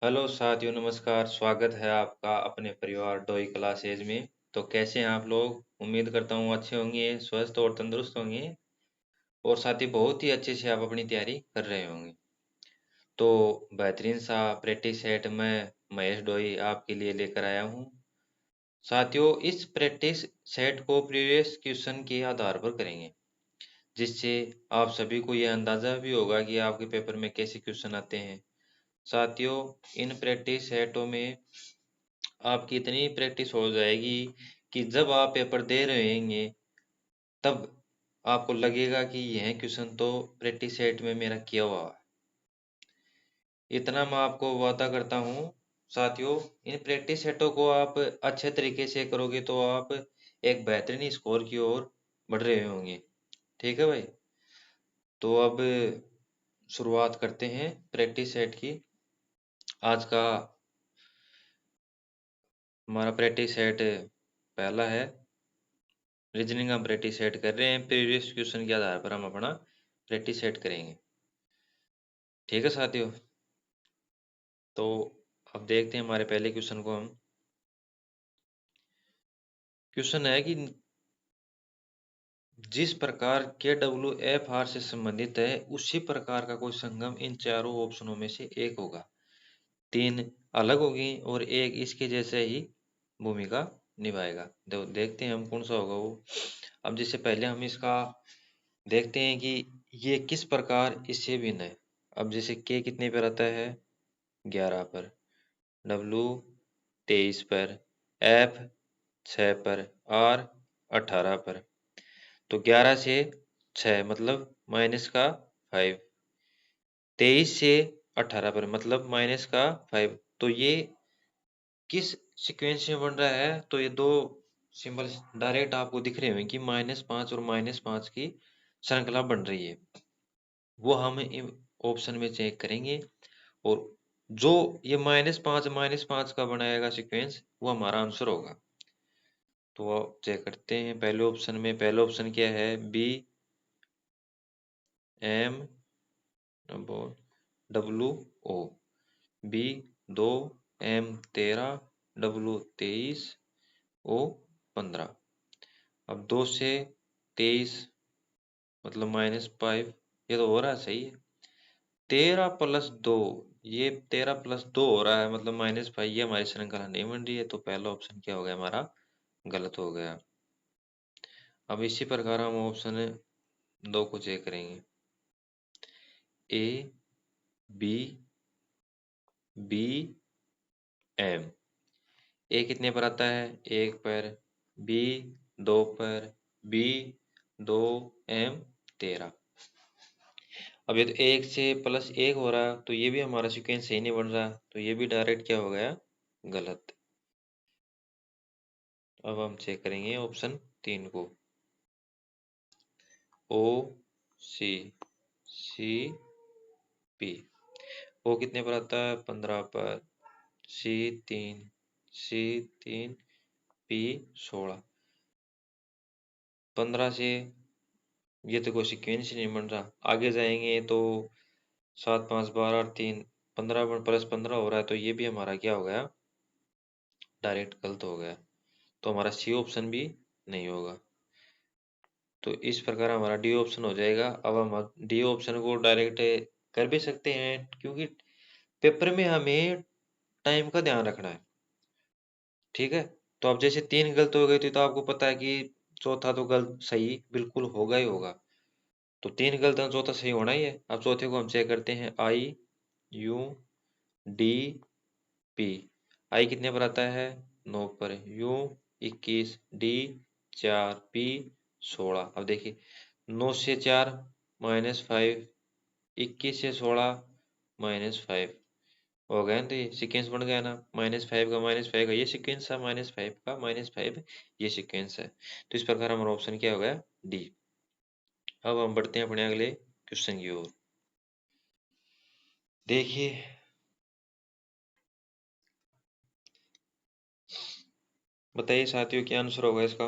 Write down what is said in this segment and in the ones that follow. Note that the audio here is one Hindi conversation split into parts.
हेलो साथियों, नमस्कार। स्वागत है आपका अपने परिवार डोई क्लासेज में। तो कैसे हैं आप लोग? उम्मीद करता हूँ अच्छे होंगे, स्वस्थ और तंदुरुस्त होंगे। और साथ ही बहुत ही अच्छे से आप अपनी तैयारी कर रहे होंगे। तो बेहतरीन सा प्रैक्टिस सेट मैं महेश डोई आपके लिए लेकर आया हूँ। साथियों, इस प्रैक्टिस सेट को प्रीवियस क्वेश्चन के आधार पर करेंगे, जिससे आप सभी को यह अंदाजा भी होगा कि आपके पेपर में कैसे क्वेश्चन आते हैं। साथियों, इन प्रैक्टिस सेटों में आपकी इतनी प्रैक्टिस हो जाएगी कि जब आप पेपर दे रहे होंगे तब आपको लगेगा कि यह क्वेश्चन तो प्रैक्टिस सेट में मेरा किया हुआ है। इतना मैं आपको वादा करता हूँ। साथियों, इन प्रैक्टिस सेटों को आप अच्छे तरीके से करोगे तो आप एक बेहतरीन स्कोर की ओर बढ़ रहे होंगे। ठीक है भाई? तो अब शुरुआत करते हैं प्रैक्टिस सेट की। आज का हमारा प्रैक्टिस सेट पहला है। रीजनिंग हम प्रैक्टिस सेट कर रहे हैं, प्रीवियस क्वेश्चन के आधार पर हम अपना प्रैक्टिस सेट करेंगे। ठीक है साथियों? तो अब देखते हैं हमारे पहले क्वेश्चन को। हम क्वेश्चन है कि जिस प्रकार के डब्ल्यू एफ आर से संबंधित है उसी प्रकार का कोई संगम इन चारों ऑप्शनों में से एक होगा। तीन अलग होगी और एक इसके जैसे ही भूमिका निभाएगा। देखते हैं हम कौन सा होगा वो। अब जिससे पहले हम इसका देखते हैं कि ये किस प्रकार इससे भिन्न है। अब जैसे के कितने पर आता है? 11 पर, डब्लू 23 पर, एफ 6 पर, आर 18 पर। तो 11 से 6 मतलब माइनस का 5, 23 से 18 पर मतलब माइनस का 5। तो ये किस सीक्वेंस में बन रहा है? तो ये दो सिंबल डायरेक्ट आपको दिख रहे होंगे कि -5 और -5 की श्रृंखला बन रही है। वो हम ऑप्शन में चेक करेंगे और जो ये -5 का बनाएगा सीक्वेंस वो हमारा आंसर होगा। तो चेक करते हैं पहले ऑप्शन में। पहला ऑप्शन क्या है? B M W O. B 2, M 13, W 23, O 15। अब 2 से 23 मतलब -5, ये तो हो रहा है, सही है। 13+2, ये 13+2 हो रहा है मतलब -5, ये हमारी श्रृंखला नहीं बन रही है। तो पहला ऑप्शन क्या हो गया हमारा? गलत हो गया। अब इसी प्रकार हम ऑप्शन 2 को चेक करेंगे। A B B M. A कितने पर आता है? 1 पर, बी 2 पर, बी 2, एम 13। अब ये तो 1 से +1 हो रहा है तो ये भी हमारा सीक्वेंस सही नहीं बन रहा, तो ये भी डायरेक्ट क्या हो गया? गलत। अब हम चेक करेंगे ऑप्शन 3 को। ओ सी सी पी। ओ कितने पर आता है? 15 पर, सी 3, सी 3, पी 16। 15 से ये तो कोई सीक्वेंस ही नहीं बन रहा। आगे जाएंगे तो 7 5 12 और 3 15 पर +15 हो रहा है, तो ये भी हमारा क्या हो गया? डायरेक्ट गलत हो गया। तो हमारा सी ऑप्शन भी नहीं होगा। तो इस प्रकार हमारा डी ऑप्शन हो जाएगा। अब हम डी ऑप्शन को डायरेक्ट कर भी सकते हैं क्योंकि पेपर में हमें टाइम का ध्यान रखना है। ठीक है? तो अब जैसे 3 गलत हो गई थी तो आपको पता है कि चौथा तो गलत सही बिल्कुल होगा ही होगा। तो 3 गलत है, चौथा सही होना ही है। अब चौथे को हम चेक करते हैं। आई यू डी पी। आई कितने पर आता है? 9 पर, यू 21, डी 4, पी 16। अब देखिए 9 से 4 -5, 21 से 16 -5 हो गया ना। तो ये सीक्वेंस बन गया ना, -5 का ये सीक्वेंस है, -5 का -5 ये सीक्वेंस है। तो इस प्रकार हमारा ऑप्शन क्या हो गया? डी। अब हम बढ़ते हैं अपने अगले क्वेश्चन की ओर। देखिए, बताइए साथियों क्या आंसर होगा इसका?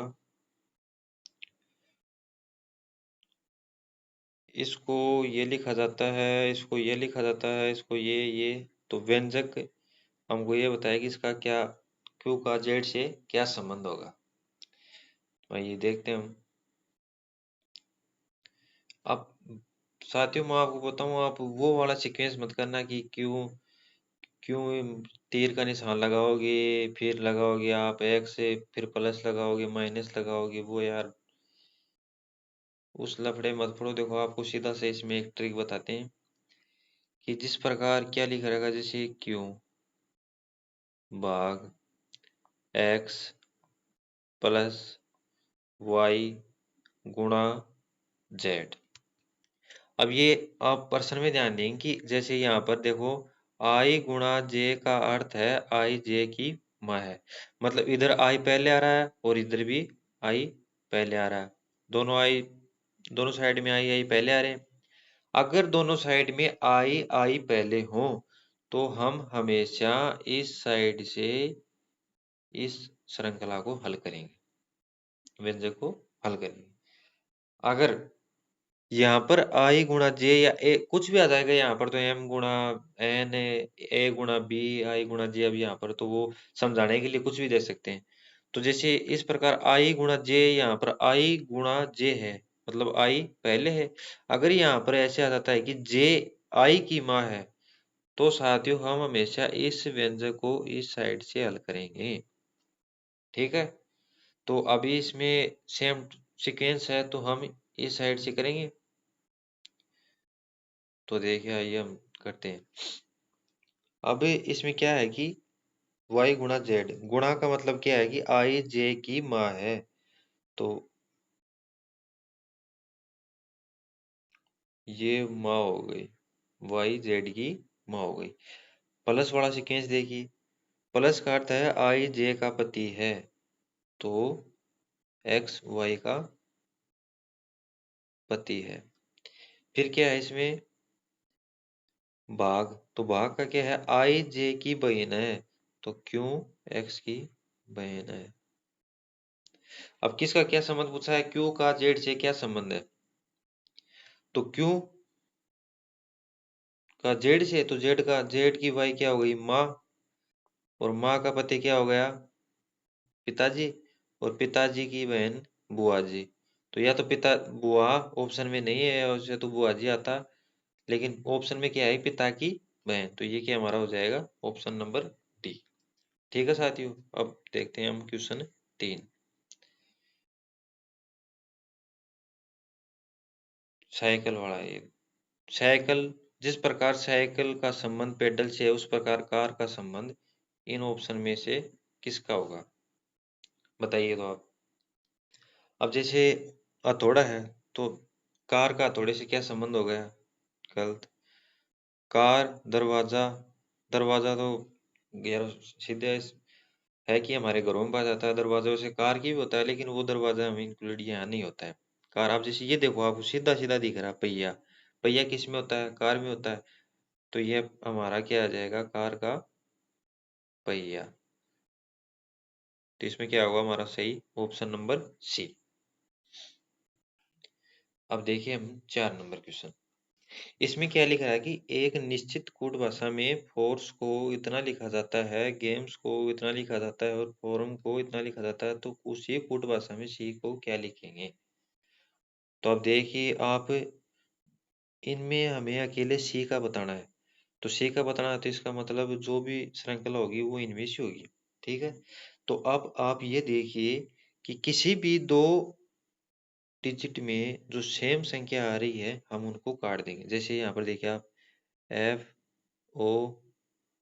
इसको ये लिखा जाता है, इसको ये लिखा जाता है, इसको ये। तो व्यंजक हमको ये बताया कि इसका क्या क्यू का जेड से क्या संबंध होगा। आइए देखते हैं हम। अब साथियों मैं आपको बताऊं, आप वो वाला सीक्वेंस मत करना कि क्यों क्यों तीर का निशान लगाओगे, फिर लगाओगे आप एक्स से, फिर प्लस लगाओगे, माइनस लगाओगे, वो यार उस लफड़े मत पड़ो। देखो आपको सीधा से इसमें एक ट्रिक बताते हैं कि जिस प्रकार क्या लिखा रहेगा, जैसे क्यों भाग एक्स प्लस वाई गुणा जेड। अब ये आप पर्सन में ध्यान देंगे कि जैसे यहाँ पर देखो आई गुणा जे का अर्थ है आई जे की माँ है। मतलब इधर आई पहले आ रहा है और इधर भी आई पहले आ रहा है। दोनों आई, दोनों साइड में आई आई पहले आ रहे हैं। अगर दोनों साइड में आई आई पहले हो तो हम हमेशा इस साइड से इस श्रृंखला को हल करेंगे, व्यंजक को हल करेंगे। अगर यहाँ पर आई गुणा जे या ए कुछ भी आ जाएगा, यहाँ पर तो एम गुणा एन ए गुणा बी आई गुणा जे, अब यहाँ पर तो वो समझाने के लिए कुछ भी दे सकते हैं। तो जैसे इस प्रकार आई गुणा जे, यहाँ पर आई गुणा जे है मतलब आई पहले है। अगर यहाँ पर ऐसे आ जाता है कि जे आई की माँ है तो साथियों हम हमेशा इस व्यंजक को इस साइड से हल करेंगे। ठीक है, तो अभी इसमें सेम सीक्वेंस है तो हम इस साइड से करेंगे। तो देखिए आइए हम करते हैं। अब इसमें क्या है कि y गुणा जेड, गुणा का मतलब क्या है कि आई जे की माँ है। तो ये माँ हो गई, y जेड की माँ हो गई। प्लस वाला सीक्वेंस देखिए, प्लस का अर्थ है आई जे का पति है तो एक्स वाई का पति है। फिर क्या है इसमें भाग, तो भाग का क्या है आई जे की बहन है तो क्यों एक्स की बहन है। अब किसका क्या संबंध पूछा है, क्यू का जेड से क्या संबंध है। तो क्यू का जेड से, तो जेड का जेड की वाई क्या हो गई माँ, और माँ का पति क्या हो गया पिताजी, और पिताजी की बहन बुआ जी। तो या तो पिता बुआ ऑप्शन में नहीं है और उसे तो बुआ जी आता, लेकिन ऑप्शन में क्या है पिता की बहन, तो ये क्या हमारा हो जाएगा ऑप्शन नंबर डी। ठीक है साथियों, अब देखते हैं हम क्वेश्चन 3। साइकिल वाला ये साइकिल, जिस प्रकार साइकिल का संबंध पेडल से है उस प्रकार कार का संबंध इन ऑप्शन में से किसका होगा, बताइए तो आप। अब जैसे हथौड़ा है तो कार का हथौड़े से क्या संबंध हो गया, गलत। कार दरवाजा, दरवाजा तो यार सीधे है कि हमारे घरों में पाया जाता है, दरवाजा वैसे कार की भी होता है लेकिन वो दरवाजा हम इंक्लूड यहाँ नहीं होता है। कार आप जैसे ये देखो आपको सीधा सीधा दिख रहा है पहिया, पहिया किस में होता है कार में होता है, तो ये हमारा क्या आ जाएगा कार का पहिया। तो इसमें क्या होगा हमारा सही ऑप्शन नंबर सी। अब देखिए हम 4 नंबर क्वेश्चन। इसमें क्या लिखा है कि एक निश्चित कूट भाषा में फोर्स को इतना लिखा जाता है, गेम्स को इतना लिखा जाता है और फोरम को इतना लिखा जाता है, तो उसी कूट भाषा में सी को क्या लिखेंगे। तो अब देखिए आप, इनमें हमें अकेले सी का बताना है। तो सी का बताना है तो इसका मतलब जो भी श्रृंखला होगी वो इनमें से होगी। ठीक है, तो अब आप ये देखिए कि किसी भी दो डिजिट में जो सेम संख्या आ रही है हम उनको काट देंगे। जैसे यहाँ पर देखिए आप F O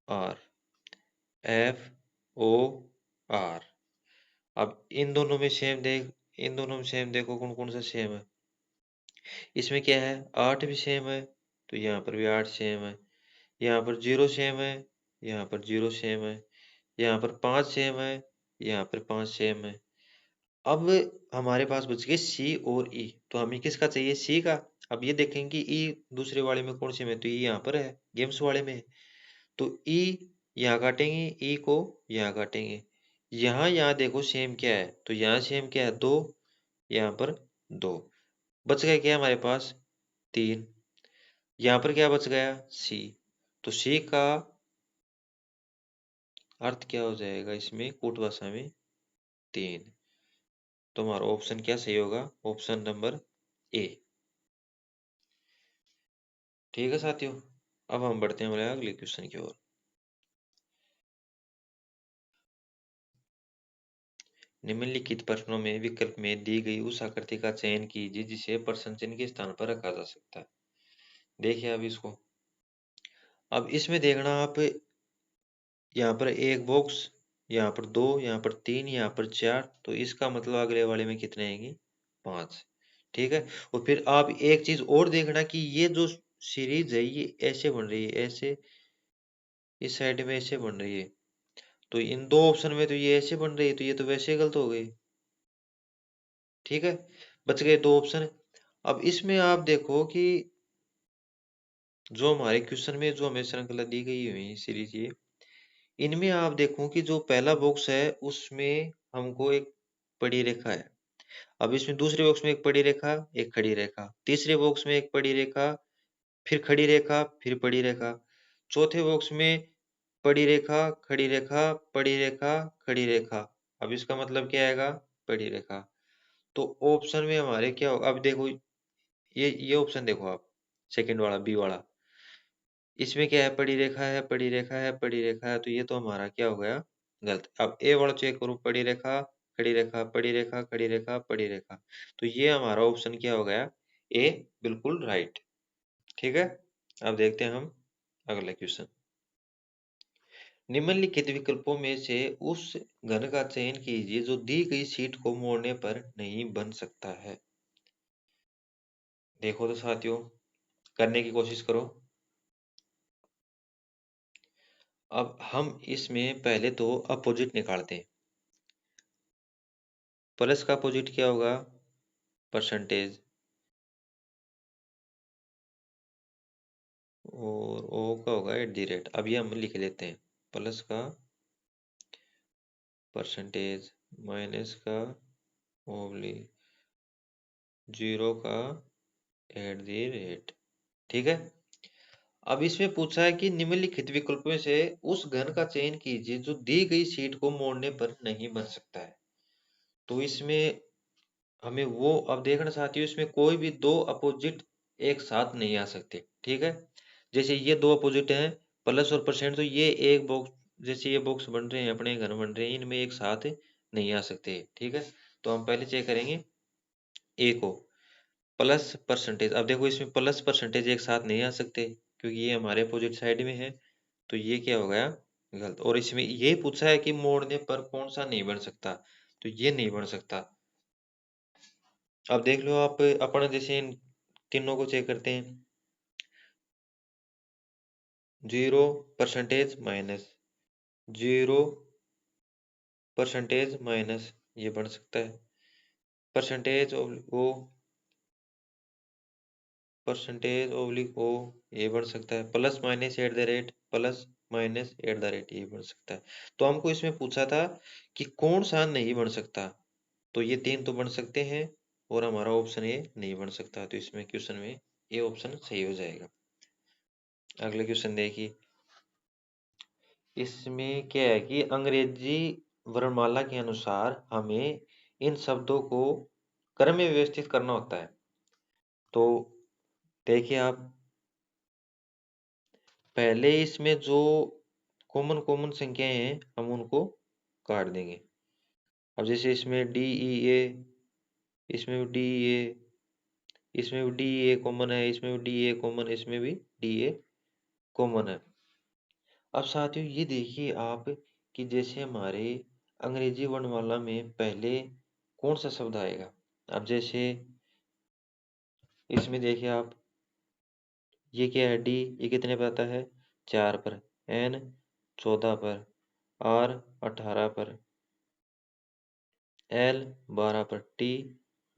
R, F O R. अब इन दोनों में सेम देख, इन दोनों में सेम देखो कौन कौन सा सेम है। इसमें क्या है 8 भी सेम है तो यहाँ पर भी 8 सेम है, यहाँ पर 0 सेम है, यहाँ पर 0 सेम है, यहाँ पर 5 सेम है, यहाँ पर 5 सेम है। अब हमारे पास बच गए सी और ई, तो हमें किसका चाहिए सी का। अब ये देखेंगे कि ई दूसरे वाले में कौन से में, तो ई यहाँ पर है गेम्स वाले में है। तो ई यहाँ काटेंगे, ई को यहाँ काटेंगे, यहाँ यहाँ देखो सेम क्या है, तो यहाँ सेम क्या है 2, यहाँ पर 2, बच गया क्या हमारे पास 3, यहाँ पर क्या बच गया सी। तो सी का अर्थ क्या हो जाएगा इसमें कूट भाषा में 3। तो हमारा ऑप्शन क्या सही होगा? Option number A. ठीक है साथियों, अब हम बढ़ते हैं हमारे अगले क्वेश्चन की ओर। निम्नलिखित प्रश्नों में विकल्प में दी गई उस आकृति का चयन कीजिए जिसे प्रश्न चिन्ह के स्थान पर रखा जा सकता है। देखिए अब इसको, अब इसमें देखना आप, यहाँ पर एक बॉक्स, यहाँ पर 2, यहाँ पर 3, यहाँ पर 4, तो इसका मतलब अगले वाले में कितने आएंगे? 5। ठीक है। और फिर आप एक चीज और देखना कि ये जो सीरीज है ये ऐसे बन रही है, ऐसे इस साइड में ऐसे बन रही है, तो इन दो ऑप्शन में तो ये ऐसे बन रही है, तो ये तो वैसे गलत हो गई। ठीक है, बच गए दो ऑप्शन। अब इसमें आप देखो कि जो हमारे क्वेश्चन में जो हमें श्रृंखला दी गई हुई सीरीज ये, इनमें आप देखो कि जो पहला बॉक्स है उसमें हमको एक पड़ी रेखा है। अब इसमें दूसरे बॉक्स में एक पड़ी रेखा, एक खड़ी रेखा, तीसरे बॉक्स में एक पड़ी रेखा, फिर खड़ी रेखा, फिर पड़ी रेखा, चौथे बॉक्स में पड़ी रेखा, खड़ी रेखा, पड़ी रेखा, खड़ी रेखा। अब इसका मतलब क्या आएगा? पड़ी रेखा। तो ऑप्शन में हमारे क्या होगा? अब देखो ये ऑप्शन देखो आप, सेकंड वाला बी वाला, इसमें क्या है? पड़ी रेखा है, पड़ी रेखा है, पड़ी रेखा है, तो ये तो हमारा क्या हो गया? गलत। अब ए वाला चेक करो, पड़ी रेखा, खड़ी रेखा, पड़ी रेखा, खड़ी रेखा, पड़ी रेखा, तो ये हमारा ऑप्शन क्या हो गया? ए बिल्कुल राइट। ठीक है, अब देखते हैं हम अगला क्वेश्चन। निम्नलिखित विकल्पों में से उस घन का चयन कीजिए जो दी गई शीट को मोड़ने पर नहीं बन सकता है। देखो तो साथियों, करने की कोशिश करो। अब हम इसमें पहले तो अपोजिट निकालते हैं। प्लस का अपोजिट क्या होगा? परसेंटेज। और ओ का होगा @ अब ये हम लिख लेते हैं, प्लस का परसेंटेज, माइनस का ओब्लिक, जीरो का @। ठीक है। अब इसमें पूछा है कि निम्नलिखित विकल्पों में से उस घन का चयन कीजिए जो दी गई शीट को मोड़ने पर नहीं बन सकता है। तो इसमें हमें वो, अब देखना साथियों, इसमें कोई भी दो अपोजिट एक साथ नहीं आ सकते। ठीक है, जैसे ये दो अपोजिट हैं, प्लस और परसेंट, तो ये एक बॉक्स, जैसे ये बॉक्स बन रहे हैं, अपने घन बन रहे हैं, इनमें एक साथ नहीं आ सकते। ठीक है, तो हम पहले चेक करेंगे ए को, प्लस परसेंटेज। अब देखो इसमें प्लस परसेंटेज एक साथ नहीं आ सकते क्योंकि ये हमारे अपोजिट साइड में है, तो ये क्या हो गया? गलत। और इसमें ये पूछा है कि मोड़ने पर कौन सा नहीं बन सकता, तो ये नहीं बन सकता। अब देख लो आप, अपन जैसे इन तीनों को चेक करते हैं, zero percentage minus, zero percentage minus, ये बन सकता है। परसेंटेज ओ, परसेंटेज ओब्लिक ओ, ये बन सकता है। प्लस माइनस @ प्लस माइनस @ ये बन सकता है। तो हमको इसमें पूछा था कि कौन सा नहीं बन सकता, तो ये तीन तो बन सकते हैं और हमारा ऑप्शन ए नहीं बन सकता, तो इसमें क्वेश्चन में ये ऑप्शन सही हो जाएगा। अगले क्वेश्चन देखिए, इसमें क्या है कि अंग्रेजी वर्णमाला के अनुसार हमें इन शब्दों को क्रम में व्यवस्थित करना होता है। तो देखिए आप, पहले इसमें जो कॉमन कॉमन संख्याएं हैं हम उनको काट देंगे। अब जैसे इसमें DEA, इसमें भी DEA, इसमें भी DEA कॉमन है, इसमें भी DEA कॉमन है, इसमें भी DA कॉमन है। अब साथियों ये देखिए आप कि जैसे हमारे अंग्रेजी वर्णमाला में पहले कौन सा शब्द आएगा। अब जैसे इसमें देखिए आप, ये क्या है? डी, ये कितने पे आता है? 4 पर। एन 14 पर। आर 18 पर। एल 12 पर। टी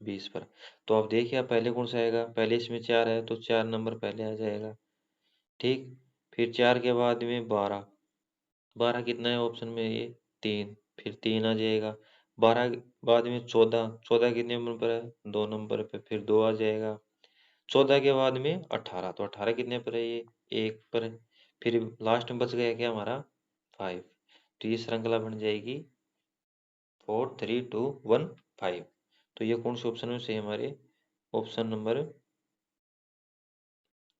20 पर। तो अब देखिए आप, पहले कौन सा आएगा? पहले इसमें 4 है तो 4 नंबर पहले आ जाएगा। ठीक, फिर 4 के बाद में 12, 12 कितना है ऑप्शन में? ये 3, फिर 3 आ जाएगा। 12 के बाद में 14, 14 कितने नंबर पर है? 2 नंबर पे, फिर 2 आ जाएगा। 14 के बाद में 18, तो 18 कितने पर है? ये 1 पर है। फिर लास्ट में बच गया क्या हमारा? 5। तो ये श्रृंखला बन जाएगी 4 3 2 1 5। तो ये कौन से ऑप्शन में सही है हमारे? Option number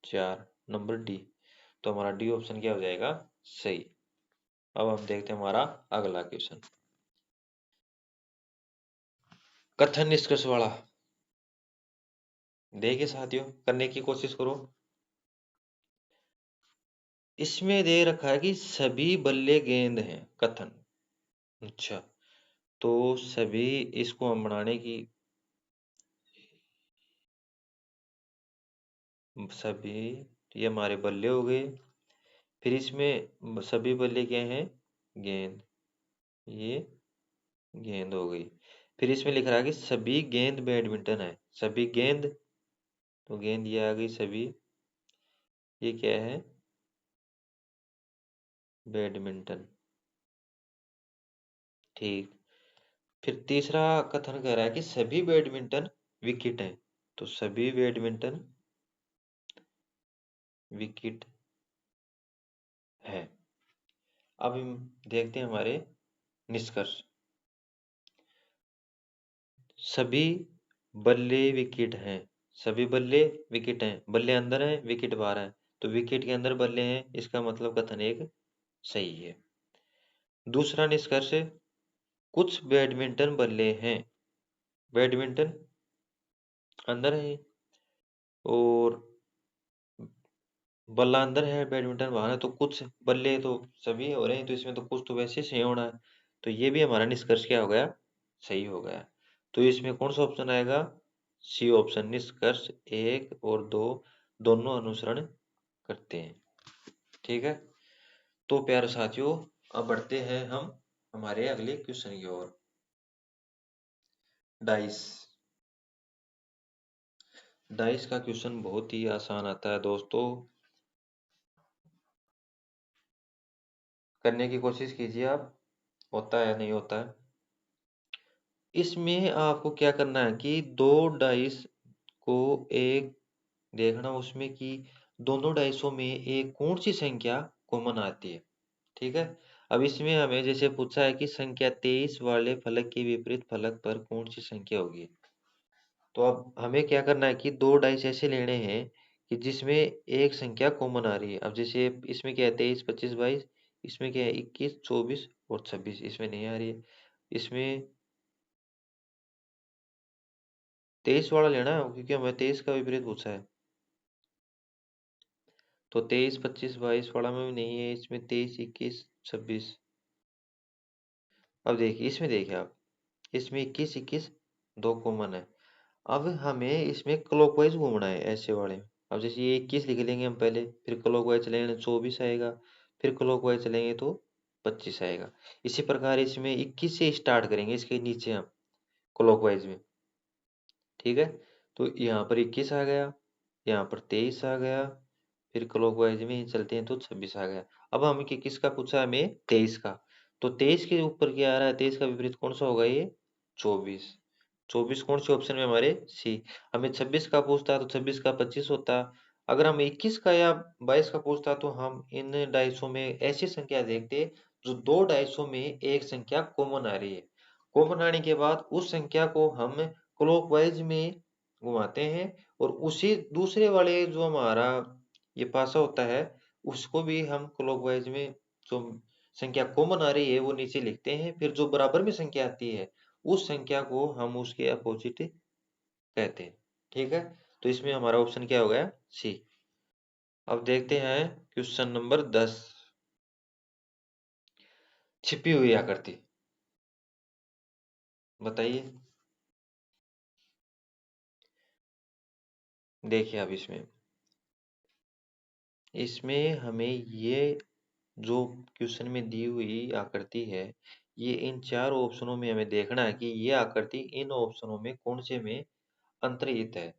4, number D. तो हमारा डी ऑप्शन क्या हो जाएगा? सही। अब हम देखते हैं हमारा अगला क्वेश्चन, कथन निष्कर्ष वाला। देखिए साथियों, करने की कोशिश करो। इसमें दे रखा है कि सभी बल्ले गेंद हैं, कथन। अच्छा, तो सभी, इसको हम बनाने की, सभी, ये हमारे बल्ले हो गए। फिर इसमें सभी बल्ले क्या हैं? गेंद। ये गेंद हो गई। फिर इसमें लिख रहा है कि सभी गेंद बैडमिंटन है, सभी गेंद, तो गेंद ये आ गई सभी। ये क्या है? बैडमिंटन। ठीक। फिर तीसरा कथन कह रहा है कि सभी बैडमिंटन विकेट हैं, तो सभी बैडमिंटन विकेट है। अब हम देखते हैं हमारे निष्कर्ष। सभी बल्ले विकेट हैं, सभी बल्ले विकेट हैं, बल्ले अंदर हैं, विकेट बाहर हैं, तो विकेट के अंदर बल्ले हैं, इसका मतलब कथन एक सही है। दूसरा निष्कर्ष, कुछ बैडमिंटन बल्ले हैं, बैडमिंटन अंदर है और बल्ला अंदर है, बैडमिंटन बाहर है, तो कुछ बल्ले तो सभी हो रहे हैं, तो इसमें तो कुछ तो वैसे सही होना है। तो ये भी हमारा निष्कर्ष क्या हो गया? सही हो गया। तो इसमें कौन सा ऑप्शन आएगा? सी ऑप्शन, निष्कर्ष 1 और 2 दोनों अनुसरण करते हैं। ठीक है। तो प्यारे साथियों, अब बढ़ते हैं हम हमारे अगले क्वेश्चन की ओर। डाइस। डाइस का क्वेश्चन बहुत ही आसान आता है दोस्तों, करने की कोशिश कीजिए आप, होता है नहीं होता है। इसमें आपको क्या करना है कि दो डाइस को एक देखना, उसमें कि दोनों डाइसों में एक कौन सी संख्या कॉमन आती है। ठीक है। अब इसमें हमें जैसे पूछा है कि संख्या 23 वाले फलक के विपरीत फलक पर कौन सी संख्या होगी। तो अब हमें क्या करना है कि दो डाइस ऐसे लेने हैं कि जिसमें एक संख्या कॉमन आ रही है। अब जैसे इसमें क्या है 23 25 22, इसमें क्या है 21 24 और 26, इसमें नहीं आ रही है। इसमें 23 वाला लेना है क्योंकि हमें 23 का विपरीत पूछा है। तो 23 25 22 वाला में भी नहीं है, इसमें 23 21 26। अब देखिए इसमें, देखिए आप, इसमें 21 21 दो कॉमन है। अब हमें इसमें क्लॉकवाइज घूमना है ऐसे वाले में। अब जैसे ये 21 लिख लेंगे हम पहले, फिर क्लॉकवाइज चलेंगे 24 आएगा, फिर क्लॉकवाइज चलेंगे तो 25 आएगा। इसी प्रकार इसमें 21 से स्टार्ट करेंगे इसके नीचे हम क्लॉकवाइज में। ठीक है। तो यहाँ पर 21 आ गया, यहाँ पर 23 आ गया, फिर क्लॉकवाइज में ही चलते हैं तो 26 आ गया। अब हमें किसका पूछा है? हमें 23 का। तो 23 के ऊपर क्या आ रहा है? 23 का विपरीत कौन सा होगा? ये 24। 24 कौन से ऑप्शन में? हमारे सी। हमें 26 का पूछता तो 26 का 25 होता। अगर हम 21 का या 22 का पूछता तो हम इन डाइसों में ऐसी संख्या देखते जो दो डाइसों में एक संख्या कॉमन आ रही है। कॉमन आने के बाद उस संख्या को हम क्लॉकवाइज में घुमाते हैं और उसी दूसरे वाले जो हमारा ये पासा होता है उसको भी हम क्लॉकवाइज में, जो संख्या कॉमन आ रही है वो नीचे लिखते हैं, फिर जो बराबर में संख्या आती है उस संख्या को हम उसके अपोजिट कहते हैं। ठीक है। तो इसमें हमारा ऑप्शन क्या हो गया? सी। अब देखते हैं क्वेश्चन नंबर 10, छिपी हुई आकृति। बताइए। देखिए अब इसमें, इसमें हमें ये जो क्वेश्चन में दी हुई आकृति है, ये इन चार ऑप्शनों में हमें देखना है कि ये आकृति इन ऑप्शनों में कौन से में अंतर्हित है।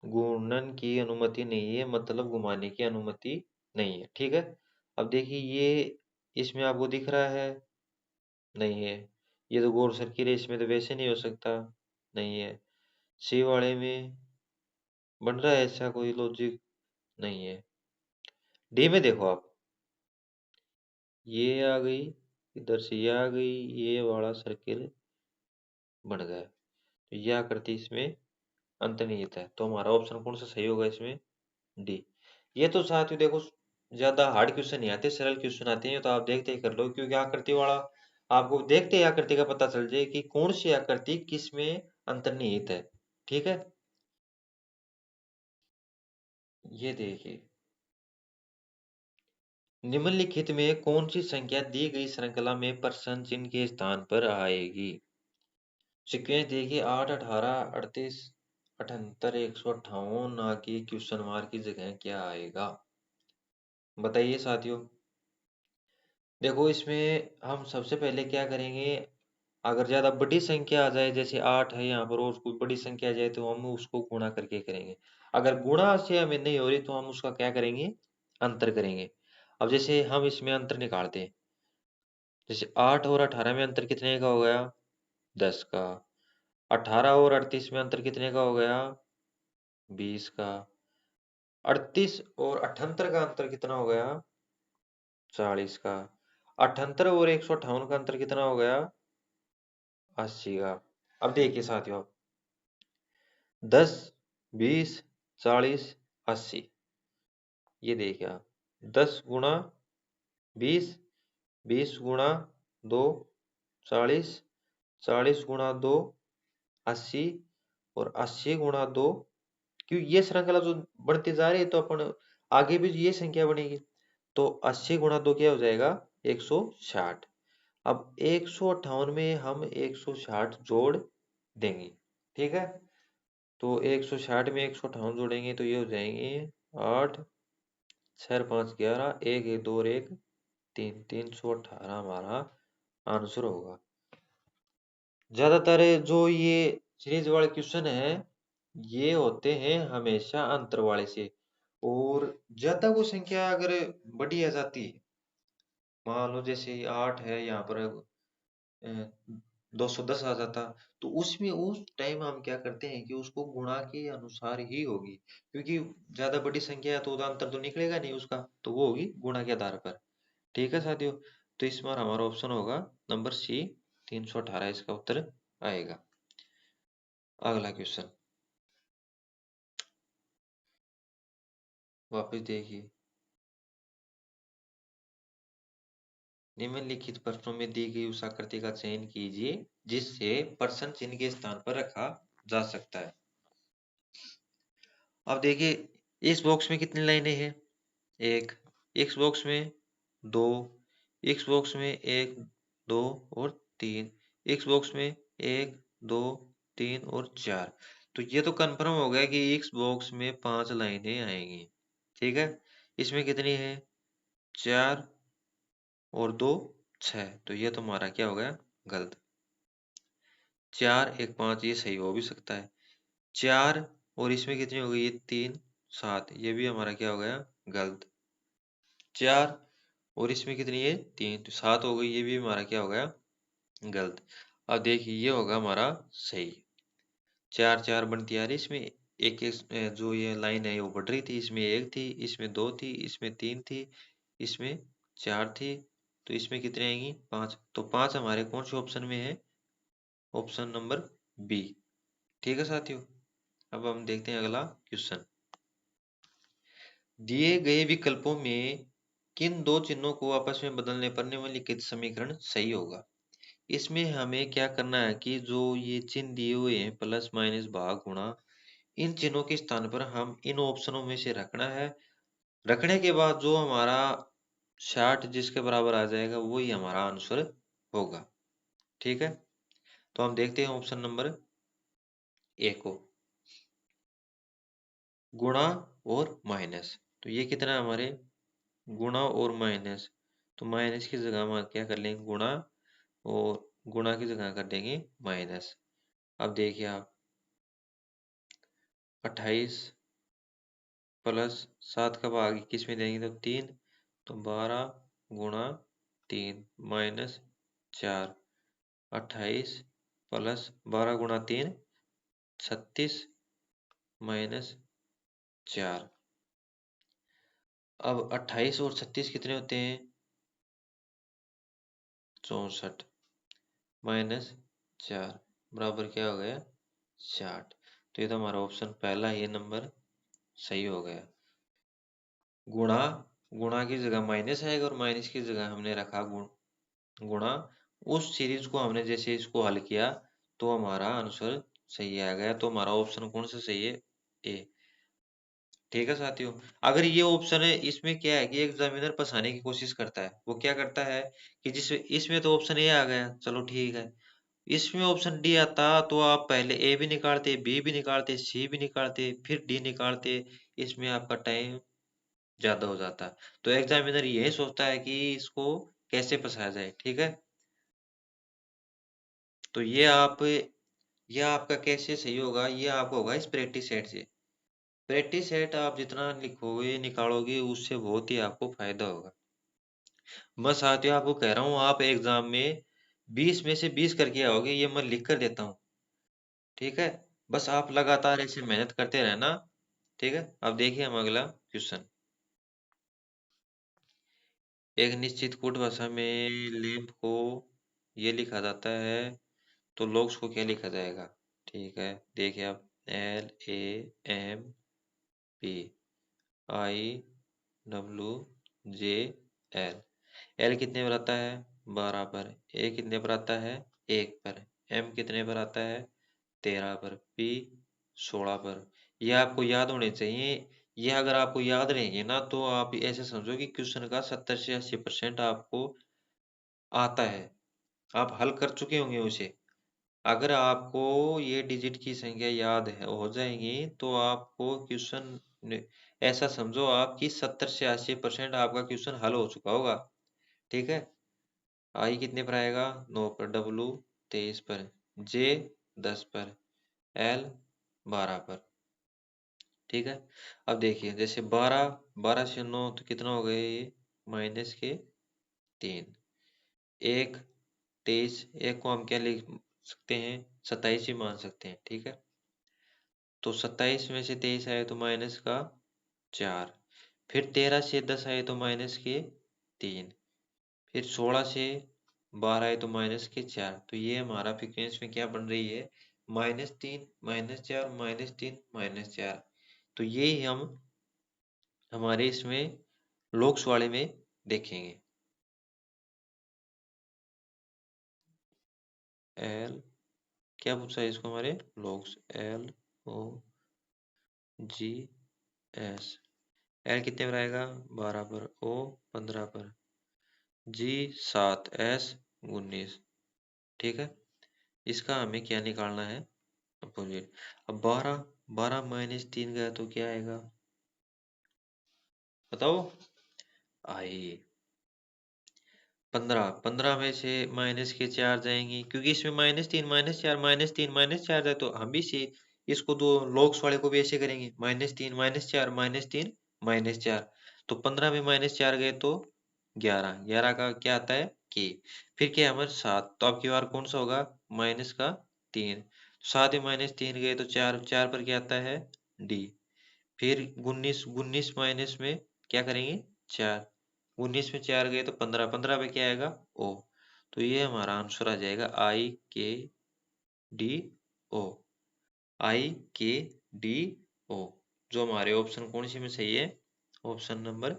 घूर्णन की अनुमति नहीं है, मतलब घुमाने की अनुमति नहीं है। ठीक है। अब देखिए ये इसमें आपको दिख रहा है, नहीं है। ये तो गोल सर्किल है, इसमें तो वैसे नहीं हो सकता, नहीं है। सी वाले में बन रहा है ऐसा कोई लॉजिक, नहीं है। डी में देखो आप, ये आ गई, इधर से ये आ गई, ये वाला सर्किल बन गया। तो ये आकृति इसमें अंतर्निहित है। तो हमारा ऑप्शन कौन सा सही होगा इसमें? डी। ये तो साथियों देखो, ज्यादा हार्ड क्वेश्चन नहीं आते, सरल क्वेश्चन आते हैं, तो आप देखते ही कर लो, क्योंकि आकृति वाला आपको देखते ही आकृति का पता चल जाए कि कौन सी आकृति किस में अंतर्निहित है। ठीक है, ये देखिए, निम्नलिखित में कौन सी संख्या दी गई श्रृंखला में प्रश्न चिन्ह के स्थान पर आएगी? सीक्वेंस देखिए, 8, 18, 38, 78, 158 ना कि क्वेश्चन मार्क की जगह क्या आएगा? बताइए साथियों। देखो, इसमें हम सबसे पहले क्या करेंगे, अगर ज्यादा बड़ी संख्या आ जाए, जैसे 8 है यहाँ पर, और कोई बड़ी संख्या आ जाए, तो हम उसको गुणा करके करेंगे। अगर गुणा से हमें नहीं हो रही, तो हम उसका क्या करेंगे, अंतर करेंगे। अब जैसे हम इसमें अंतर निकालते हैं, जैसे 8 और 18 में अंतर कितने का हो गया? 10 का। 18 और 38 में अंतर कितने का हो गया? 20 का। 38 और 78 का अंतर कितना हो गया? 40 का। 78 और 158 का अंतर कितना हो गया? 80 का। अब देखिए साथियों, 10, 20, 40, 80। ये देखिए आप, 10 गुणा 20, 20 गुणा 2, 40, 40 गुणा 2, 80, और 80 गुणा 2। क्यों ये श्रृंखला जो बढ़ती जा रही है, तो अपन आगे भी ये संख्या बनेगी। तो 80 गुणा 2 क्या हो जाएगा? 160। अब 158 में हम 160 जोड़ देंगे। ठीक है, तो 160 में 158 जोड़ेंगे, तो ये हो जाएंगे 8, 6, 5, 11, 1, 1, 2 और 1, 3, 318 हमारा आंसर होगा। ज्यादातर जो ये सीरीज वाले क्वेश्चन है, ये होते हैं हमेशा अंतर वाले से। और ज्यादा वो संख्या अगर बड़ी आ जाती है, मान लो जैसे 8 है यहाँ पर, 210 आ जाता, तो उसमें उस टाइम हम क्या करते हैं कि उसको गुणा के अनुसार ही होगी, क्योंकि ज्यादा बड़ी संख्या है तो अंतर तो निकलेगा नहीं उसका, तो वो होगी गुणा के आधार पर। ठीक है साथियों, तो इस बार हमारा ऑप्शन होगा नंबर सी, 318 इसका उत्तर आएगा। अगला क्वेश्चन वापस देखिए, निम्नलिखित प्रश्नों में दी गई उस आकृति का चयन कीजिए जिससे प्रश्न चिन्ह के स्थान पर रखा जा सकता है। अब देखिए, इस बॉक्स में कितनी लाइनें हैं? एक। इस बॉक्स में दो। इस बॉक्स में एक, दो और तीन। इस बॉक्स में एक, दो, तीन और चार। तो ये तो कंफर्म हो गया कि इस बॉक्स में 5 लाइनें आएंगी। ठीक है, इसमें कितनी है? 4 और 2, 6। तो ये तो हमारा क्या हो गया? गलत। 4, 1, 5 ये सही हो भी सकता है। 4 और इसमें कितनी हो गई? ये 3, 7, ये भी हमारा क्या हो गया? गलत। 4 और इसमें कितनी है? 3, तो 7 हो गई, ये भी हमारा क्या हो गया? गलत। अब देखिए, ये होगा हमारा सही। 4, 4 बनती आ रही, इसमें एक एक जो ये लाइन है वो बढ़ रही थी, इसमें एक थी, इसमें दो थी, इसमें तीन थी, इसमें चार थी, तो इसमें कितनी आएंगी? 5। तो 5 हमारे कौन से ऑप्शन में है? Option number B. ठीक है साथियों, अब हम देखते हैं अगला क्वेश्चन। दिए गए विकल्पों में किन दो चिन्हों को आपस में बदलने पर निम्नलिखित समीकरण सही होगा? इसमें हमें क्या करना है कि जो ये चिन्ह दिए हुए हैं, प्लस, माइनस, भाग, गुणा, इन चिन्हों के स्थान पर हम इन ऑप्शनों में से रखना है। रखने के बाद जो हमारा 60 जिसके बराबर आ जाएगा, वही हमारा आंसर होगा। ठीक है, तो हम देखते हैं ऑप्शन नंबर ए को, गुणा और माइनस। तो ये कितना है हमारे? गुणा और माइनस। तो माइनस की जगह हम क्या कर लेंगे? गुणा, और गुणा की जगह कर देंगे माइनस। अब देखिए आप, 28 प्लस 7 का भाग 21 में देंगे तो 3, तो 12 गुणा 3 माइनस 4। 28 प्लस 12 गुणा 3, 36 माइनस 4। अब 28 और 36 कितने होते हैं? 64 माइनस 4 बराबर क्या हो गया 60। तो ये तो हमारा ऑप्शन पहला ये नंबर सही हो गया। गुणा गुणा की जगह माइनस आएगा और माइनस की जगह हमने रखा गुणा। उस सीरीज को हमने जैसे इसको हल किया तो हमारा आंसर सही आ गया। तो हमारा ऑप्शन कौन सा सही है ए। ठीक है साथियों। अगर ये ऑप्शन है इसमें क्या है कि एग्जामिनर फंसाने की कोशिश करता है। वो क्या करता है कि जिसमें इसमें तो ऑप्शन ए आ गया चलो ठीक है, इसमें ऑप्शन डी आता तो आप पहले ए भी निकालते, बी भी निकालते, सी भी निकालते, फिर डी निकालते। इसमें आपका टाइम ज्यादा हो जाता। तो एग्जामिनर यही सोचता है कि इसको कैसे फंसाया जाए। ठीक है। तो ये आपका कैसे सही होगा, ये आपको होगा इस प्रैक्टिस सेट से। प्रैक्टिस सेट आप जितना लिखोगे निकालोगे उससे बहुत ही आपको फायदा होगा। मैं साथियों आपको कह रहा हूँ आप एग्जाम में 20 में से 20 करके आओगे, ये मैं लिख कर देता हूँ। ठीक है। बस आप लगातार ऐसे मेहनत करते रहना। ठीक है। अब देखिए हम अगला क्वेश्चन। एक निश्चित कोड भाषा में लैंप को ये लिखा जाता है तो लॉग्स को क्या लिखा जाएगा। ठीक है। देखिए आप LAMP IWJL। एल कितने पर आता है 12 पर, ए कितने पर आता है 1 पर, एम कितने पर आता है 13 पर, पी 16 पर। ये आपको याद होने चाहिए। ये अगर आपको याद रहेंगे ना तो आप ऐसे समझो कि क्वेश्चन का 70 से 80% आपको आता है, आप हल कर चुके होंगे उसे। अगर आपको ये डिजिट की संख्या याद है हो जाएंगी तो आपको क्वेश्चन ऐसा समझो आपकी 70 से 80% आपका क्वेश्चन हल हो चुका होगा। ठीक है। आई कितने पर आएगा 9 पर, डब्लू 23 पर, जे 10 पर, एल 12 पर। ठीक है। अब देखिए जैसे 12 से 9 तो कितना हो गया ये माइनस के 3, एक 23, एक को हम क्या लिख सकते हैं 27 ही मान सकते हैं। ठीक है। तो 27 में से 23 आए तो माइनस का 4, फिर 13 से 10 आए तो माइनस के 3, फिर 16 से 12 आए तो माइनस के 4। तो ये हमारा फ्रीक्वेंसी में क्या बन रही है -3 -4 -3 -4। तो यही हम हमारे इसमें लॉग्स वाले में देखेंगे। एल क्या पूछा है इसको हमारे लॉग्स LOGS। एल कितने पर आएगा 12 पर, ओ 15 पर, जी 7, एस 19। ठीक है। इसका हमें क्या निकालना है अपोजिट। अब 12 माइनस 3 गया तो क्या आएगा बताओ। आई 15 में से माइनस के 4 जाएंगी क्योंकि इसमें -3 -4 -3 -4 जाए तो हम भी से इसको दो लॉग्स वाले को भी ऐसे करेंगे -3 -4 -3 -4। तो 15 में -4 गए तो 11, 11 का क्या आता है के। फिर क्या है हमारे 7, तो अब की बार कौन सा होगा माइनस का 3। 7 में -3 गए तो 4, 4 पर क्या आता है डी। फिर 19 माइनस में क्या करेंगे 4, 19 में 4 गए तो 15, 15 पे क्या आएगा ओ। तो ये हमारा आंसर आ जाएगा IKDO, IKDO, जो हमारे ऑप्शन कौन सी में सही है ऑप्शन नंबर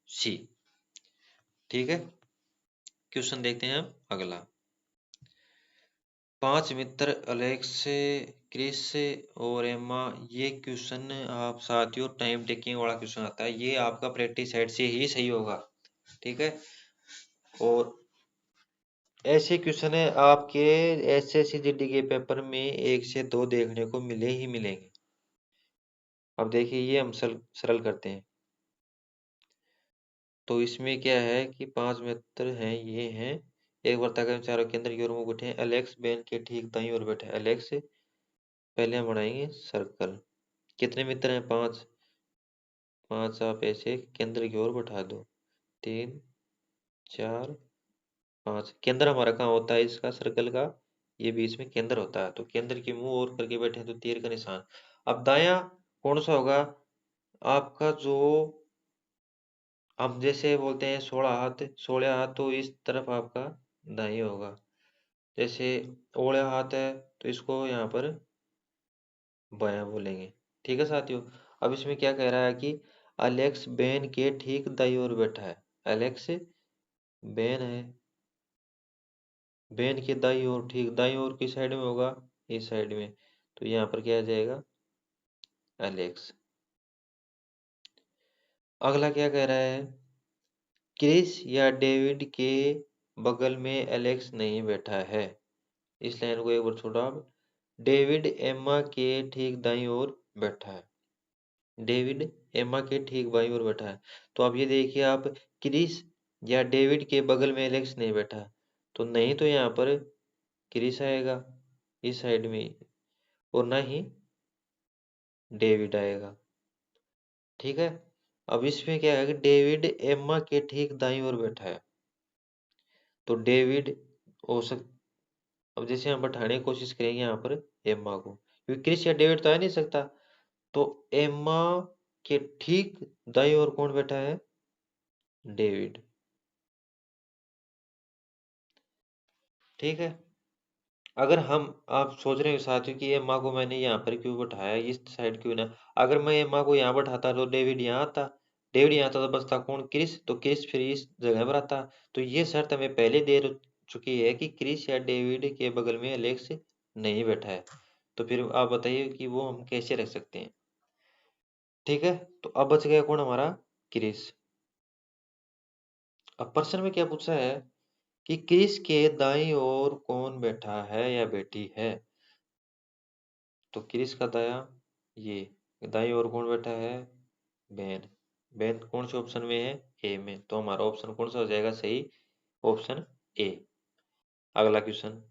सी। ठीक है। क्वेश्चन देखते हैं हम अगला। 5 मित्र अलेक्स, क्रिस और एम्मा। ये क्वेश्चन आप साथियों टाइम टेकिंग वाला क्वेश्चन आता है, ये आपका प्रैक्टिस सेट से ही सही होगा। ठीक है। और ऐसे क्वेश्चन है आपके एसएससी जीडी के पेपर में 1 से 2 देखने को मिले ही मिलेंगे। अब देखिए ये हम सरल करते हैं। तो इसमें क्या है कि 5 मित्र हैं, ये हैं। एक वृत्ताकार में चारों केंद्र की ओर मुंह बैठे हैं। एलेक्स बेन के ठीक दाईं ओर बैठे हैं। एलेक्स पहले हम बनाएंगे सर्कल। कितने मित्र हैं 5, 5 आप ऐसे केंद्र की ओर बैठा दो। 3 4 5, केंद्र हमारा कहाँ होता है इसका सर्कल का, ये बीच में केंद्र होता है। तो केंद्र की मुंह ओर करके बैठे हैं तो तीर का निशान। अब दायां कौन सा होगा आपका, जो हम जैसे बोलते हैं 16 हाथ, 16 हाथ तो इस तरफ आपका दाई होगा। जैसे ओले हाथ है तो इसको यहाँ पर बायां बोलेंगे। ठीक है साथियों। अब इसमें क्या कह रहा है कि अलेक्स बेन के ठीक दाई ओर बैठा है। अलेक्स बेन है, बेन के दाई ओर, ठीक दाई ओर किस साइड में होगा, इस साइड में। तो यहाँ पर क्या आ जाएगा, एलेक्स। अगला क्या कह रहा है, क्रिस या डेविड के बगल में एलेक्स नहीं बैठा है। इस लाइन को एक बार छोड़ो आप। डेविड एम्मा के ठीक दाईं ओर बैठा है। डेविड एम्मा के ठीक बाईं ओर बैठा है। तो अब ये देखिए आप, क्रिस या डेविड के बगल में एलेक्स नहीं बैठा, तो नहीं तो यहाँ पर क्रिस आएगा इस साइड में, और ना ही डेविड आएगा। ठीक है। अब इसमें क्या है कि डेविड एम्मा के ठीक दाईं ओर बैठा है, तो डेविड हो सक अब जैसे हम बैठाने की कोशिश करेंगे यहाँ पर एम्मा को, क्योंकि क्रिस या डेविड तो आ नहीं सकता। तो एम्मा के ठीक दाईं ओर कौन बैठा है, डेविड। ठीक है। अगर हम आप सोच रहे हो साथियों कि एम्मा को मैंने यहाँ पर क्यों बैठाया, इस साइड क्यों ना, अगर मैं एम्मा को यहाँ बैठाता तो डेविड यहाँ आता, डेविड यहाँ आता तो बचता कौन, क्रिस, तो क्रिस फिर इस जगह पर आता। तो ये शर्त हमें पहले दे चुकी है कि क्रिस या डेविड के बगल में एलेक्स नहीं बैठा है। तो फिर आप बताइए कि वो हम कैसे रख सकते हैं। ठीक है। तो अब बच गया कौन हमारा, क्रिस। अब प्रश्न में क्या पूछा है कि क्रिस के दाईं ओर कौन बैठा है या बैठी है। तो क्रिस का दाया, ये दाईं ओर कौन बैठा है, बेन। बेन कौन से ऑप्शन में है, ए में। तो हमारा ऑप्शन कौन सा हो जाएगा सही, ऑप्शन ए। अगला क्वेश्चन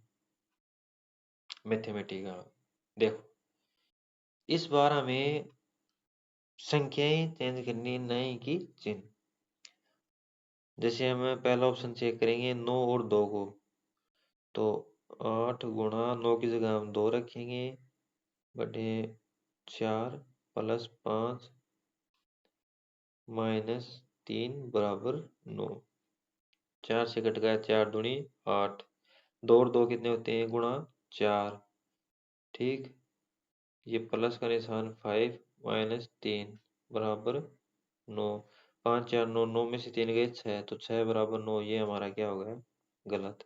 मैथमेटिक्स। देखो इस बार हमें संख्याएं चेंज करनी, नहीं कि चिन्ह। जैसे हम पहला ऑप्शन चेक करेंगे 9 और 2 को, तो 8 गुणा 9 की जगह हम 2 रखेंगे, बटे 4 प्लस 5 माइनस 3 बराबर 9। 4 से कट गया 4 दूनी 8, 2 और 2 कितने होते हैं, गुणा 4। ठीक। ये प्लस का निशान 5 माइनस 3 बराबर 9। 5 4 9, 9 में से 3 गए 6, तो 6 बराबर 9। ये हमारा क्या हो गया, गलत।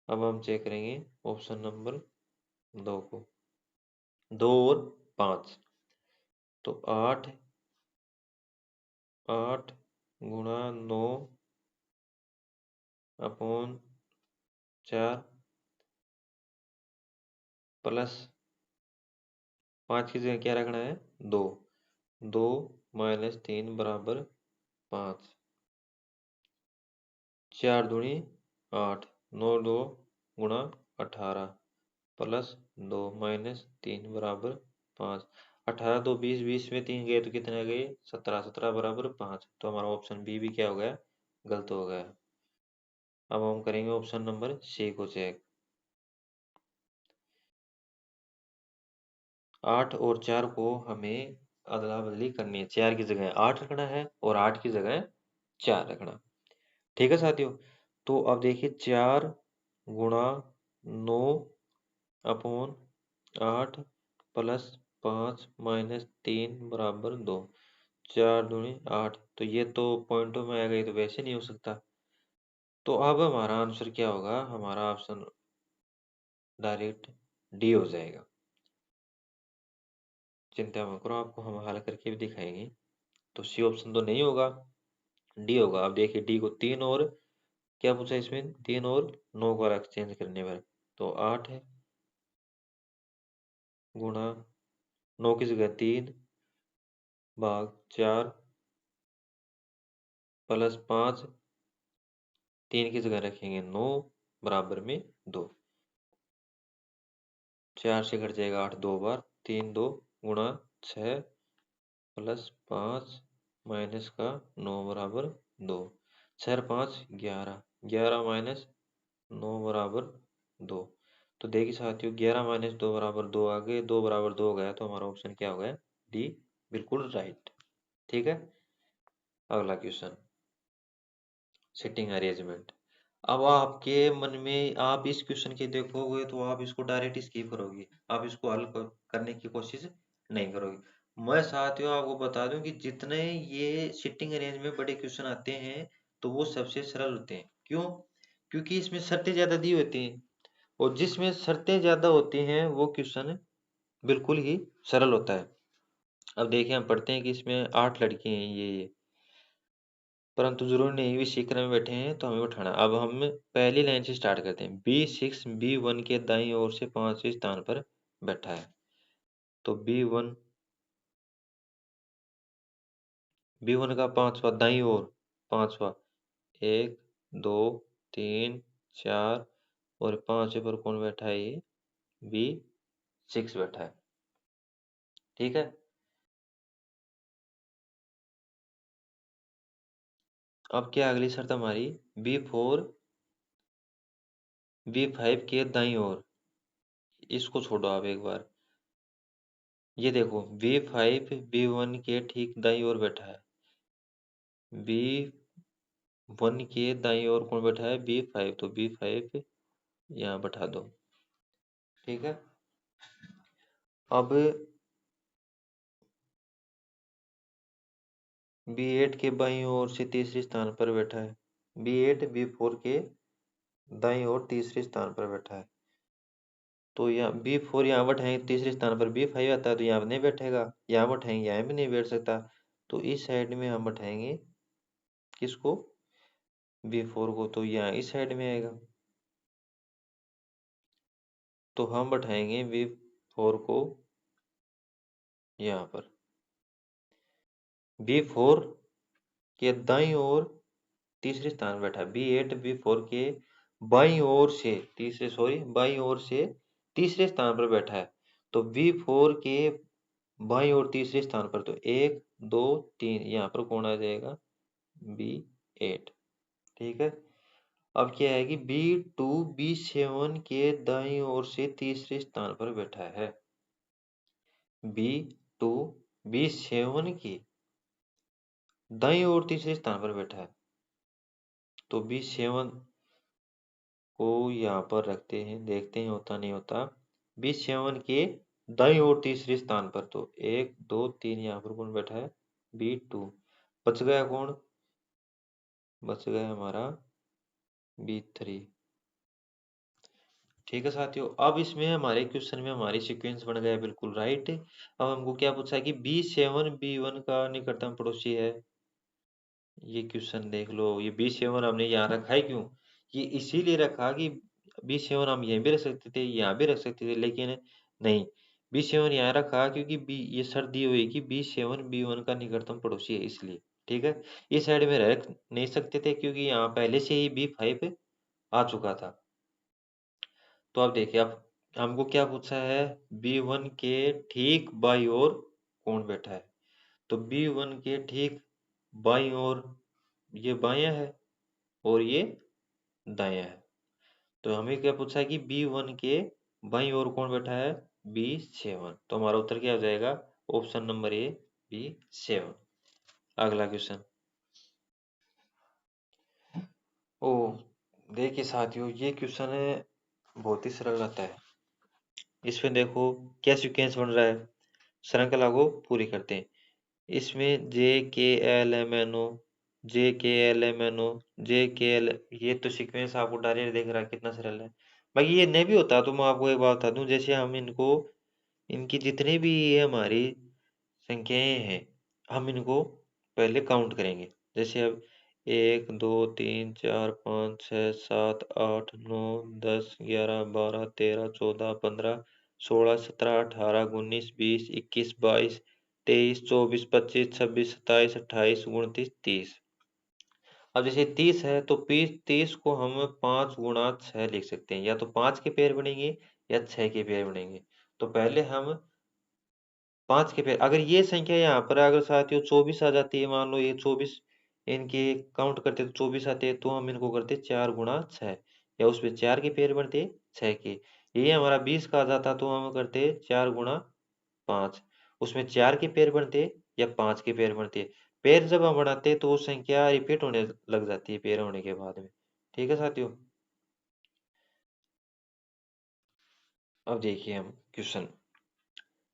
अब हम चेक करेंगे ऑप्शन नंबर 2 को, 2 और 5। तो 8 8 गुणा 9 अपॉन 4 प्लस 5 की जगह क्या रखना है, 2। 2 माइनस 3 बराबर 5। 4 दूनी 8, 9 2 गुणा 18 प्लस 2 माइनस 3 बराबर 5। 18 2 20, 20 में 3 गए तो कितने गए, 17, 17 बराबर 5। तो हमारा ऑप्शन बी भी क्या हो गया, गलत हो गया। अब हम करेंगे ऑप्शन नंबर सी को चेक। 8 और 4 को हमें अदला बदली करनी है, 4 की जगह 8 रखना है और 8 की जगह 4 रखना। ठीक है साथियों। तो अब देखिए 4 गुणा 9 अपॉन 8 प्लस 5 माइनस 3 बराबर 2। 4 दूनी 8, तो ये तो पॉइंटों में आ गई, तो वैसे नहीं हो सकता। तो अब हमारा आंसर क्या होगा, हमारा ऑप्शन डायरेक्ट डी हो जाएगा। चिंता मत करो, आपको हम हल करके भी दिखाएंगे। तो सी ऑप्शन तो नहीं होगा, डी होगा। अब देखिए डी को 3 और क्या पूछा इसमें, 3 और 9 को एक्सचेंज करने पर, तो 8 है गुणा 9 की जगह 3 भाग 4 प्लस 5, 3 की जगह रखेंगे 9 बराबर में 2। 4 से कट जाएगा 8 दो बार, 3 2 गुणा 6 प्लस 5 माइनस का 9 बराबर 2। 6 और 5 11, 11 माइनस 9 बराबर 2। तो देखिए साथियों 11 माइनस 2 बराबर 2 आ गए, 2 बराबर 2 हो गया, तो हमारा ऑप्शन क्या हो गया, डी बिल्कुल राइट। ठीक है। अगला क्वेश्चन, सिटिंग अरेंजमेंट। अब आपके मन में आप इस क्वेश्चन के देखोगे तो आप इसको डायरेक्ट स्किप करोगे, आप इसको हल करने की कोशिश नहीं करोगे। मैं साथियों आपको बता दूं कि जितने ये सिटिंग रेंज में बड़े क्वेश्चन आते हैं तो वो सबसे सरल होते हैं। क्यों? क्योंकि इसमें शर्तें ज्यादा दी होती हैं, और जिसमें शर्तें ज्यादा होती हैं वो क्वेश्चन बिल्कुल ही सरल होता है। अब देखिए हम पढ़ते हैं कि इसमें 8 लड़के हैं ये, परंतु जरूरी नहीं भी सीखने में बैठे हैं तो हमें उठाना। अब हम पहली लाइन से स्टार्ट करते हैं। B6 B1 के दाईं ओर से 5वें स्थान पर बैठा है। तो B1 का 5वां दाईं ओर, 5वां, 1 2 3 4, और 5वें पर कौन बैठा है? ये B6 बैठा है। ठीक है। अब क्या अगली शर्त हमारी? B4 B5 के दाईं ओर, इसको छोड़ो आप एक बार। ये देखो B5 B1 के ठीक दाईं ओर बैठा है। B1 के दाईं ओर कौन बैठा है? B5, तो B5 यहाँ बैठा दो। ठीक है। अब B8 के बाईं ओर से तीसरे स्थान पर बैठा है। B8 B4 के दाईं ओर तीसरे स्थान पर बैठा है। तो यहाँ B4 यहाँ बैठाएंगे तीसरे स्थान पर, B5 आता है तो यहाँ नहीं बैठेगा, यहाँ बैठाएंगे यहाँ भी नहीं बैठ सकता। तो इस साइड में हम बैठाएंगे किसको? B4 को, तो यहाँ इस साइड में आएगा। तो हम बैठाएंगे B4 को यहाँ पर। B4 के दाईं ओर तीसरे स्थान पर बैठा है। B8 B4 के बाईं ओर से बाईं ओर से तीसरे स्थान पर बैठा है। तो B4 के बाईं ओर तीसरे स्थान पर, तो 1 2 3, यहाँ पर कौन आ जाएगा? B8। ठीक है। अब क्या है कि B2 B7 के दाईं ओर से तीसरे स्थान पर बैठा है। B2 B7 की दाईं ओर तीसरे स्थान पर बैठा है। तो B7 को यहाँ पर रखते हैं, देखते हैं होता नहीं होता। B7 के दाईं ओर तीसरे स्थान पर, तो 1 2 3, यहाँ पर कौन बैठा है? B2। बच गया कौन? बच गया हमारा B3। ठीक है साथियों, अब इसमें हमारे क्वेश्चन में हमारी सीक्वेंस बन गया बिल्कुल राइट। अब हमको क्या पूछा है कि B7 B1 का निकटतम पड़ोसी है। ये क्वेश्चन देख लो, ये B7 हमने यहाँ रखा है क्यों? ये इसीलिए रखा कि B7 हम यहीं भी रख सकते थे, यहाँ भी रख सकते थे, लेकिन नहीं, B7 यहाँ रखा क्योंकि ये शर्त दी हुई कि B7 B1 का निकटतम पड़ोसी है, इसलिए। ठीक है। इस साइड में रख नहीं सकते थे क्योंकि यहाँ पहले से ही B5 आ चुका था। तो अब देखिए, अब हमको क्या पूछा है? B1 के ठीक बाईं ओर कौन बैठा है? तो B1 के ठीक बाईं ओर ये बायां है और ये दायां है। तो हमें क्या पूछा है कि B1 के बाईं ओर कौन बैठा है? B7। तो हमारा उत्तर क्या हो जाएगा? ऑप्शन नंबर ए, B7। अगला क्वेश्चन। ओ, देखिए साथियों, ये क्वेश्चन है बहुत ही सरल रहता है। इसमें देखो क्या सीक्वेंस बन रहा है, श्रृंखला को पूरी करते हैं। इसमें JKLMNO JKLMNO JKL, ये तो सीक्वेंस आपको डायरेक्ट देख रहा है कितना सरल है। बाकी ये नहीं भी होता तो मैं आपको एक बात बता दूं, जैसे हम इनको, इनकी जितनी भी ये हमारी संख्याएं हैं, हम इनको पहले काउंट करेंगे। जैसे अब 1 2 3 4 5 6 7 8 9 10 11 12 13 14 15 16 17 18 19 20 21 22 23 24 25 26 27 28 29 30। अब जैसे 30 है तो 30 को हम 5 गुणा 6 लिख सकते हैं, या तो 5 के पेयर बनेंगे या 6 के पेयर बनेंगे। तो पहले हम 5 के पेयर, अगर ये संख्या यहाँ पर अगर साथियों 24 आ जाती है, मान लो ये 24, इनके काउंट करते तो 24 आते हैं, तो हम इनको करते 4 गुणा 6, या उसमें 4 के पेयर बनते 6 के। ये हमारा 20 का आ जाता तो हम करते 4 गुणा 5, उसमें 4 के पेयर बनते या 5 के पेयर बनते। पेयर जब हम बनाते तो वो संख्या रिपीट होने लग जाती है पेयर होने के बाद में। ठीक है साथियों। अब देखिए हम क्वेश्चन,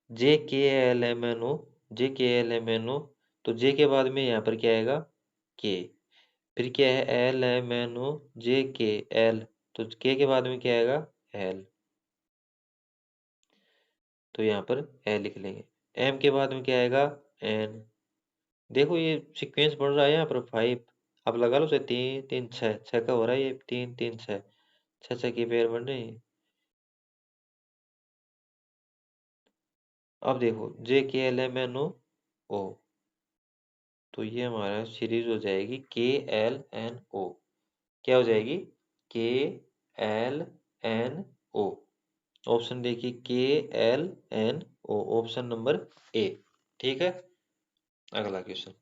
जे के एल एम एन ओ, जे के एल एम एन ओ, तो जे के बाद में यहाँ पर क्या आएगा, के। फिर क्या है, एल एम एन ओ, जे के एल, तो के बाद में क्या आएगा, एल, तो यहाँ पर एल लिख लेंगे। एम के बाद में क्या आएगा, एन। देखो ये सीक्वेंस बढ़ रहा है यहाँ पर 5, अब लगा लो उसे, 3 3 6, 6 का हो रहा है ये, 3 3 6, 6 6 की पेयर बन रही है। अब देखो जे के एल एम एन ओ ओ, तो ये हमारा सीरीज हो जाएगी के एल एन ओ, क्या हो जाएगी, के एल एन ओ। ऑप्शन देखिए, K L N O, option number A. ठीक है, अगला क्वेश्चन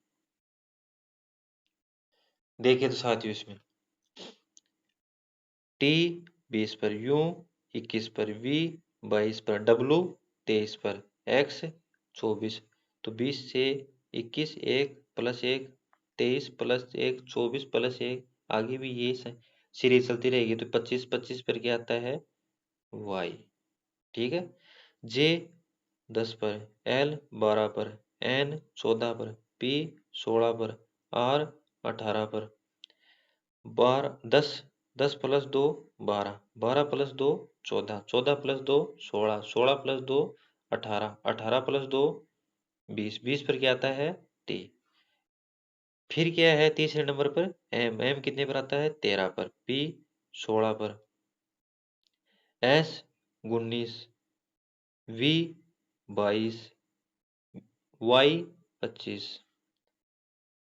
देखिए तो साथियों, इसमें टी 20 पर यू, 21 पर वी, 22 पर डब्लू, 23 पर एक्स, 24, तो 20 से 21, 1 प्लस 1, 23 प्लस 1, 24 प्लस 1, आगे भी ये सीरीज चलती रहेगी, तो 25 25 पर क्या आता है, वाई। ठीक है, जे 10 पर, एल 12 पर, एन 14 पर, पी 16 पर, आर 18 पर, 12 10, 10 plus 2 12, 12 plus 2 14, 14 plus 2 16, 16 plus 2 18, 18 plus 2 20, 20 पर क्या आता है, टी। फिर क्या है तीसरे नंबर पर, एम, एम कितने पर आता है, 13 पर, पी 16 पर, एस 19, वी 22, वाई 25,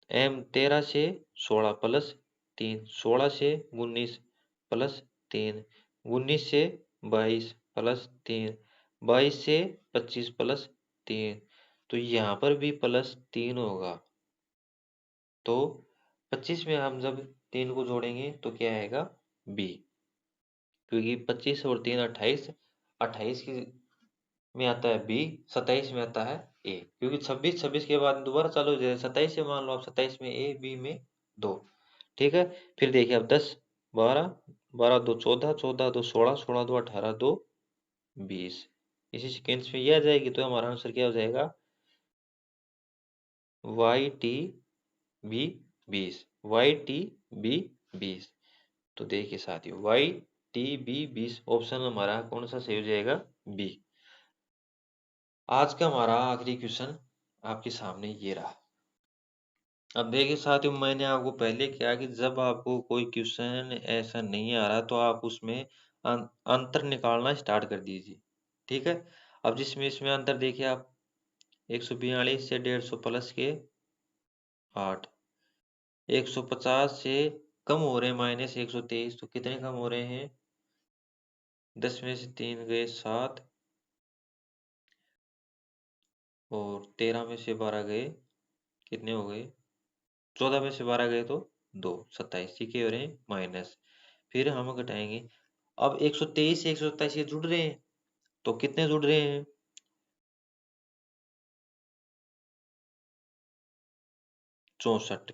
एम 13 से 16 प्लस 3, 16 से 19 प्लस 3, 19 से 22 प्लस 3, 22 से 25 प्लस 3, तो यहाँ पर भी प्लस 3 होगा। तो 25 में हम जब 3 को जोड़ेंगे तो क्या आएगा, बी, क्योंकि 25 और 3 28, 28 की में आता है बी, 27 में आता है ए, क्योंकि 26 26 के बाद दोबारा चालू हो जाए, 27 से मान लो आप, 27 में ए, बी में 2। ठीक है, फिर देखिए अब 10 12, 12 2 14, 14 2 16, 16 2 18, 2 20, इसी सीक्वेंस में ये आ जाएगी, तो हमारा आंसर क्या हो जाएगा, Y T B 20, Y T B 20। तो देखिए साथियों, वाई टी बी 20, ऑप्शन हमारा कौन सा सही हो जाएगा, बी। आज का हमारा आखिरी क्वेश्चन आपके सामने ये रहा। अब देखिए साथियों, मैंने आपको पहले क्या कि जब आपको कोई क्वेश्चन ऐसा नहीं आ रहा तो आप उसमें अंतर निकालना स्टार्ट कर दीजिए। ठीक है, अब जिसमें इसमें अंतर देखिए आप, 142 से 150 प्लस के 8, 150 से कम हो रहे हैं माइनस 123, तो कितने कम हो रहे हैं, 10 में से 3 गए 7, और 13 में से 12 गए, कितने हो गए, 14 में से 12 गए तो 2, 27, ये क्या हो रहे हैं, माइनस। फिर हम घटाएंगे, अब 123 से 127 ये जुड़ रहे हैं, तो कितने जुड़ रहे हैं, 64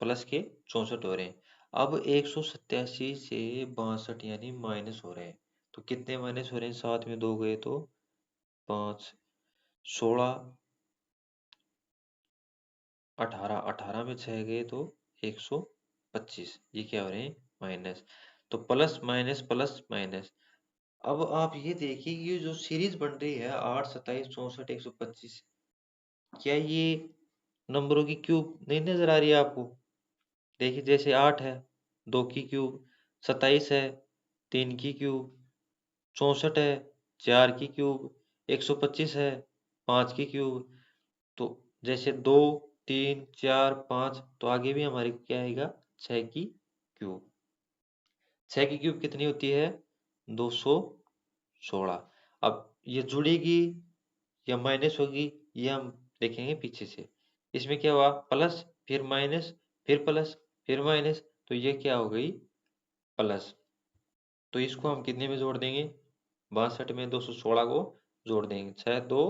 प्लस के 64 हो रहे हैं। अब 187 से 62 यानी माइनस हो रहे हैं, तो कितने माइनस हो रहे हैं, 7 में 2 गए तो 5, 16, 18, 18 में 6 गए तो 125, ये क्या हो रहे हैं, माइनस। तो प्लस माइनस प्लस माइनस। अब आप ये देखिए, ये जो सीरीज बन रही है 8 27 64 125, क्या ये नंबरों की क्यूब नहीं नजर आ रही है आपको। देखिए जैसे 8 है, 2 की क्यूब, 27 है, 3 की क्यूब, 64 है, 4 की क्यूब, 125 है, 5 की क्यूब, तो जैसे 2 3 4 5, तो आगे भी हमारी क्या आएगा, 6 की क्यूब। 6 की क्यूब कितनी होती है, 216। अब ये जुड़ेगी या माइनस होगी, ये हम देखेंगे पीछे से। इसमें क्या हुआ, प्लस फिर माइनस फिर प्लस फिर माइनस, तो ये क्या हो गई, प्लस। तो इसको हम कितने में जोड़ देंगे, 62 में 216 को जोड़ देंगे, 6 2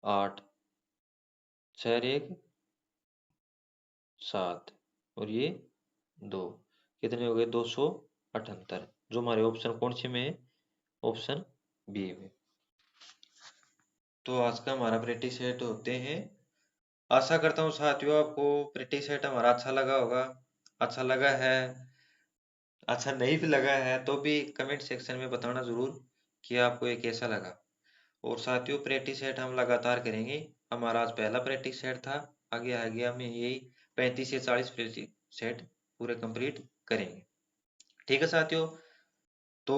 8, 6 1 7, और ये 2, कितने हो गए? 278, जो हमारे ऑप्शन कौन से में है? ऑप्शन बी में। तो आज का हमारा प्रैक्टिस सेट होते हैं। आशा करता हूँ साथियों आपको प्रैक्टिस सेट हमारा अच्छा लगा होगा। अच्छा लगा है, अच्छा नहीं भी लगा है तो भी कमेंट सेक्शन में बताना जरूर कि आपको ये कैसा लगा। और साथियों प्रैक्टिस सेट हम लगातार करेंगे। हमारा आज पहला प्रैक्टिस सेट था, आगे आगे हम यही 35 से 40 प्रैक्टिस सेट पूरे कंप्लीट करेंगे। ठीक है साथियों, तो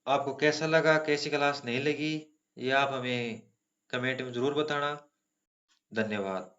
आपको कैसा लगा, कैसी क्लास नहीं लगी, ये आप हमें कमेंट में जरूर बताना। धन्यवाद।